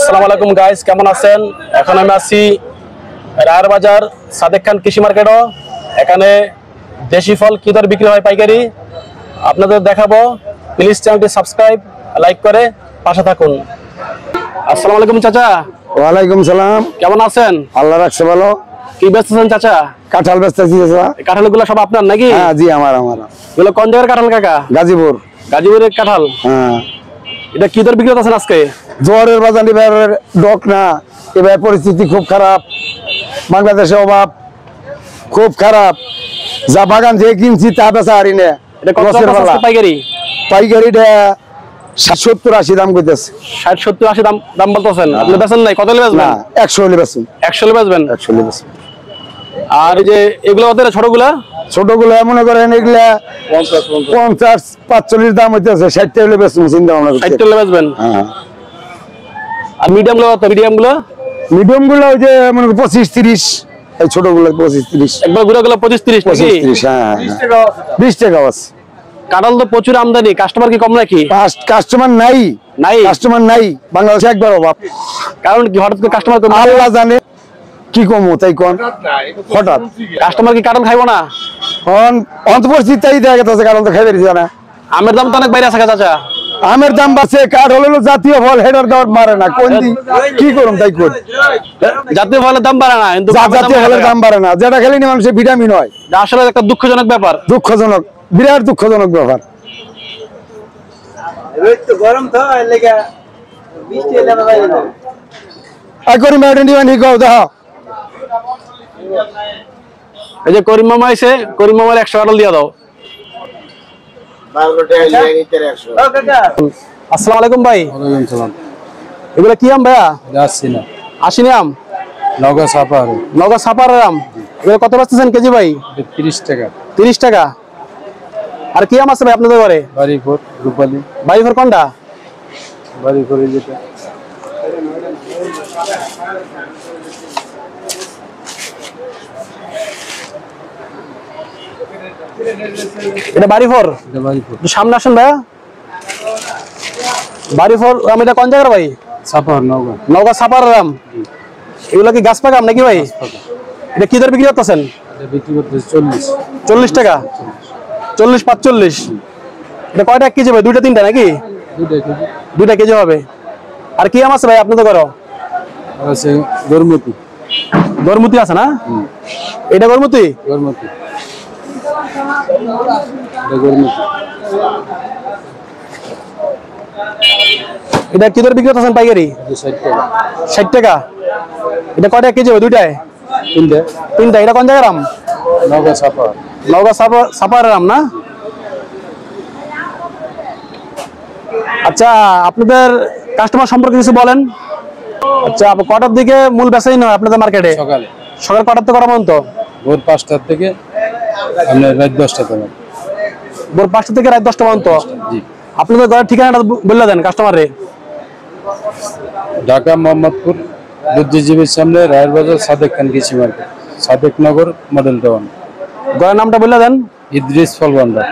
আসসালামু আলাইকুম গাইস, কেমন আছেন? এখন আমি আছি রায়ের বাজার সাদেক খান কৃষি মার্কেটও। এখানে দেশি ফল কি দরে বিক্রি হয় পাইকারি আপনাদের দেখাবো। প্লিজ চ্যানেলটি সাবস্ক্রাইব, লাইক করে পাশে থাকুন। আসসালামু আলাইকুম চাচা। ওয়ালাইকুম সালাম। কেমন আছেন? আল্লাহ রাখছে ভালো। কি বেচতেছেন চাচা? কাঁঠাল বেচতেছি চাচা। কাঁঠালগুলো সব আপনার নাকি? হ্যাঁ জি, আমার। এগুলো কোন জায়গার কাঁঠাল কাকা? গাজীপুর। গাজীপুরের কাঁঠাল। হ্যাঁ। এটা কি দরে বিক্রি করতেছেন আজকে? জোয়ারের বাজার এবার ডক না, এবার পরিস্থিতি খুব খারাপ, বাংলাদেশে অভাব খুব খারাপ। যা বাগান যে কিনছি তা বেচা হারি না। এটা কত পাইকারি? পাইকারিটা 60-70-80 দাম কইতেছে। 60-70-80 দাম বলতেছেন। আপনি বেচেন নাই? কত হলে বেচবেন? না, 100 হলে বেচুন। 100 হলে বেচবেন? 100 হলে বেচুন। আর এই যে এগুলো ওদের ছোটগুলা ছোটগুলো মনে করেন এগুলা 50-45 দাম হইতেছে। 60 হলে বেচুন, চিন্তা ভাবনা করছি। 60 হলে বেচবেন? হ্যাঁ। আর মিডিয়াম গুলো কত? মিডিয়াম গুলো ওই যে মনে করেন 25-30, এই ছোট গুলো 25-30, একবার গুড়া গুলো 25-30 নাকি? 25-30। হ্যাঁ, 20 টাকা আছে। কাঁঠাল তো প্রচুর আমদানি, কাস্টমার কি কম নাকি? কাস্টমার নাই, কাস্টমার নাই বাংলাদেশে, একবার অভাব। কারণ কি হঠাৎ করে কাস্টমার কম? আল্লাহ জানে কি কমো তাই কোন হঠাৎ। কাস্টমার কি কাঁঠাল খাইবো না? পরিস্থিতি তাই দেখা গেছে, কারণ তো খাই বেরিয়েছে না। আমের দাম তো অনেক বাইরে আছে চাচা। আমের দাম বাড়ছে, কাঁঠাল হলো জাতীয় ফল, হেডার দাম মারে না। কোন কি করুন তাই কোন। জাতীয় ফলের দাম বাড়ে না, কিন্তু জাতীয় ফলের দাম বাড়ে না, যেটা খেলে নি মানুষের ভিটামিন হয়। আসলে একটা দুঃখজনক ব্যাপার। দুঃখজনক, বিরাট দুঃখজনক ব্যাপার। গরম তো লেগে বৃষ্টি এলে বাইরে যাবে। এই যে করিম মামা আইছে, করিম মামার 100 কাঁঠাল দিয়ে দাও। আসসালামু আলাইকুম ভাই। ওয়ালাইকুম সালাম। এগুলা কি আম ভাইয়া? আসিনা। আশিনি আম, নওগাঁ সাপার। নওগাঁ সাপারের আম। এগুলো কত বেচতেছেন কেজি ভাই? 30 টাকা। 30 টাকা। আর কি আম আছে ভাই আপনাদের ঘরে? বাড়িপুর, রূপালী। বাড়িপুর কোনটা? বাড়িপুর যেটা। এটা বাড়িপুর। এটা বাড়িপুর। সামনে আসেন ভাইয়া। বাড়িপুর আম, এটা কোন জায়গার ভাই? সাপার, নওগাঁ। নওগাঁ সাপারের আম। এগুলো কি গাছ পাকা আম নাকি ভাই? এটা কি দর বিক্রি করতেছেন? এটা বিক্রি করতেছে 40। 40 টাকা। 40-45। এটা কয়টা কেজি ভাই? 2-3টা নাকি? 2টা কেজি হবে। আর কি আম আছে ভাই আপনাদের ঘরে? আছে গরমতি। গরমতি আছে না? এটা গরমতি? গরমতি। এটা গরমতি। এটা কি দর বিক্রি করতেছেন পাইকারি? 60 টাকা। 60 টাকা। এটা কয়টা কেজি হবে? 2টায়? 3টা। এটা কোন জায়গার আম? নওগাঁ সাপার। নওগাঁ সাপারের আম না? আচ্ছা, আপনাদের কাস্টমার সম্পর্কে কিছু বলেন। আচ্ছা, কটার দিকে মূল বেচাই নয় আপনাদের মার্কেটে? সকালে। সকাল কটার থেকে কটা পর্যন্ত? ভোর 5টা থেকে আপনার রাত 10টা পর্যন্ত। ভোর 5টা থেকে রাত 10টা পর্যন্ত। জি। আপনাদের ঘরের ঠিকানাটা বলে দেন কাস্টমারে। ঢাকা মোহাম্মদপুর বুদ্ধিজীবীর সামনে রায়ের বাজার সাদেক খান কৃষি মার্কেট, সাদেক নগর মডেল টাউন। ঘরের নামটা বলে দেন। ইদ্রিস ফল ভান্ডার।